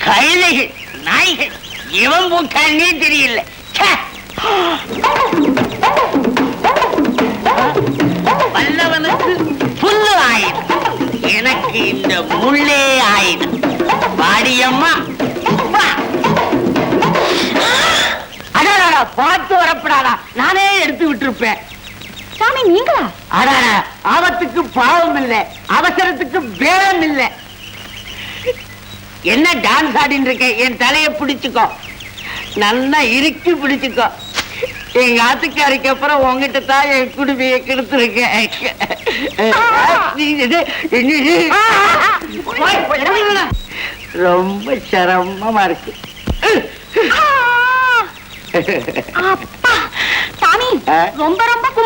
கழுதைகள் நாய்கள் இவன் போக்கானே தெரியல. வல்லவனுக்கு புல்லு ஆயுதம், எனக்கு இந்த முள்ளே ஆயுதம். வாடியம்மா அடாடா, பார்த்து வரப்படாதா, நானே எடுத்து விட்டுருப்பேன். சாமி நீங்களா? அடாடா, ஆபத்துக்கு பாவம் இல்லை, அவசரத்துக்கு பேரம் இல்லை. என்ன டான்ஸ் ஆடின்னு இருக்க? என் தலையை பிடிச்சுக்கோ, நல்லா இறுக்கி பிடிச்சுக்கோ. எங்க ஆத்துக்காரிக்கு அப்புறம் உங்ககிட்ட தான் என் குடுமையை கெடுத்துருக்கேன். ரொம்ப சிரமமா இருக்கு. சாமி ரொம்ப ரொம்ப